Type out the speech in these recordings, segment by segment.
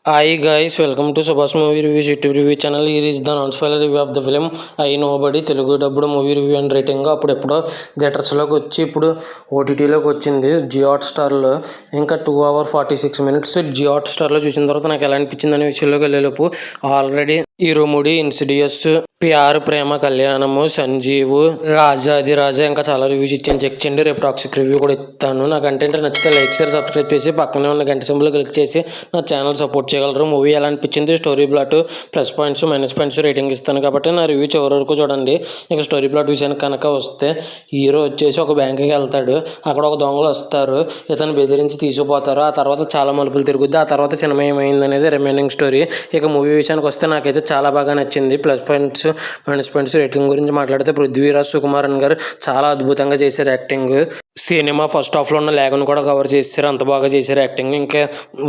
Hi guys, welcome to Subhash Movie Reviews YouTube review channel. Here is the non-spoiler review of the film I Nobody Telugu డబ్బుడు movie review and rating. అప్పుడెప్పుడో థియేటర్స్లోకి వచ్చి ఇప్పుడు ఓటీటీలోకి వచ్చింది జియో హాట్స్టార్లో. ఇంకా 2 hours 46 minutes Jio హాట్స్టార్లో చూసిన తర్వాత నాకు ఎలా అనిపించింది అనే విషయంలోకి వెళ్ళేలోపు ఆల్రెడీ ఇరుముడి, ఇన్సిడియస్, ప్యార్ ప్రేమ కళ్యాణము, సంజీవ్, రాజాది రాజా ఇంకా చాలా రివ్యూస్ ఇచ్చాను, చెక్ చేయండి. రేపు టాక్సిక్ రివ్యూ కూడా ఇస్తాను. నా కంటెంట్ నచ్చితే లైక్ షేర్ సబ్స్క్రైబ్ చేసి పక్కనే ఉన్న గంట సింబల్ క్లిక్ చేసి నా ఛానల్ సపోర్ట్ చేయగలరు. మూవీ ఎలా అనిపించింది, story plot, plus points minus points rating ఇస్తాను కాబట్టి నా రివ్యూ చివరి వరకు చూడండి. ఇక స్టోరీ ప్లాట్ విషయానికి కనుక వస్తే, హీరో వచ్చేసి ఒక బ్యాంకుకి వెళ్తాడు. అక్కడ ఒక దొంగలు వస్తారు, ఇతను బెదిరించి తీసుకుపోతారు. ఆ తర్వాత చాలా మలుపులు తిరుగుద్ది. ఆ తర్వాత సినిమా ఏమైంది అనేది రిమైనింగ్ స్టోరీ. ఇక మూవీ విషయానికి వస్తే నాకైతే చాలా బాగా నచ్చింది. Plus points minus points rating గురించి మాట్లాడితే పృథ్వీరాజ్ సుకుమారన్ గారు చాలా అద్భుతంగా చేశారు యాక్టింగ్. సినిమా ఫస్ట్ హాఫ్లో ఉన్న ల్యాగ్ను కూడా కవర్ చేశారు, అంత బాగా చేశారు యాక్టింగ్. ఇంకా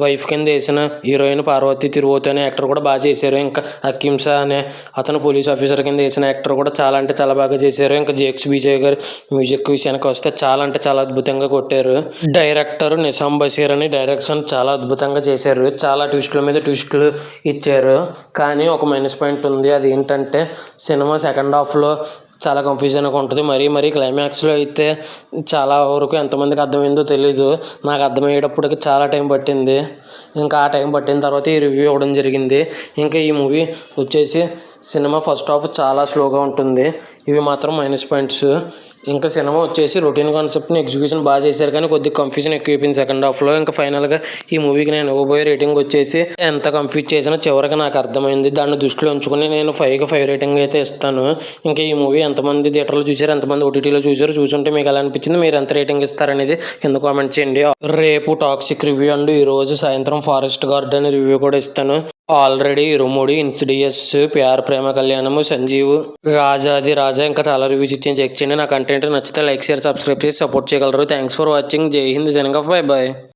వైఫ్ కింద వేసిన హీరోయిన్ పార్వతి తిరువోతు అనే యాక్టర్ కూడా బాగా చేశారు. ఇంకా హకీంసా అనే అతను పోలీస్ ఆఫీసర్ కింద వేసిన యాక్టర్ కూడా చాలా అంటే చాలా బాగా చేశారు. ఇంకా జేక్స్ విజయ్ గారు మ్యూజిక్ విషయానికి వస్తే చాలా అంటే చాలా అద్భుతంగా కొట్టారు. డైరెక్టర్ నిజాం బషీర్ అని డైరెక్షన్ చాలా అద్భుతంగా చేశారు. చాలా ట్విస్టుల మీద ట్విస్టులు ఇచ్చారు. కానీ ఒక మైనస్ పాయింట్ ఉంది, అది ఏంటంటే సినిమా సెకండ్ హాఫ్లో చాలా కన్ఫ్యూజన్గా ఉంటుంది. మరీ క్లైమాక్స్లో అయితే చాలా వరకు ఎంతమందికి అర్థమైందో తెలీదు. నాకు అర్థమయ్యేటప్పటికి చాలా టైం పట్టింది. ఇంకా ఆ టైం పట్టిన తర్వాత ఈ రివ్యూ ఇవ్వడం జరిగింది. ఇంకా ఈ మూవీ వచ్చేసి సినిమా ఫస్ట్ హాఫ్ చాలా స్లోగా ఉంటుంది, ఇవి మాత్రం మైనస్ పాయింట్స్. ఇంకా సినిమా వచ్చేసి రొటీన్ కాన్సెప్ట్ని ఎగ్జిక్యూషన్ బాగా చేశారు, కానీ కొద్దిగా కన్ఫ్యూజన్ ఎక్కువైపోయింది సెకండ్ హాఫ్లో. ఇంకా ఫైనల్గా ఈ మూవీకి నేను ఇవ్వబోయే రేటింగ్ వచ్చేసి ఎంత కన్ఫ్యూజ్ చేసినా చివరికి నాకు అర్థమైంది. దాన్ని దృష్టిలో ఉంచుకుని నేను 5కి 5 రేటింగ్ అయితే ఇస్తాను. ఇంకా ఈ మూవీ ఎంతమంది థియేటర్లో చూశారు, ఎంతమంది ఓటీటీలో చూశారు, చూసుంటే మీకు ఎలా అనిపించింది, మీరు ఎంత రేటింగ్ ఇస్తారనేది కింద కామెంట్ చేయండి. రేపు టాక్సిక్ రివ్యూ అండ్ ఈరోజు సాయంత్రం ఫారెస్ట్ గార్డెన్ రివ్యూ కూడా ఇస్తాను. ఆల్రెడీ ఇరుముడి, ఇన్సిడియస్, ప్యార్ ప్రేమ కళ్యాణము, సంజీవ్, రాజాది రాజా ఇంకా చాలా రివ్యూస్ ఇచ్చి చెక్ చేయండి. నా కంటెంట్ నచ్చితే లైక్ షేర్ సబ్స్క్రైబ్ చేసి సపోర్ట్ చేయగలరు. Thanks for watching. Jai Hind, signing off, bye bye.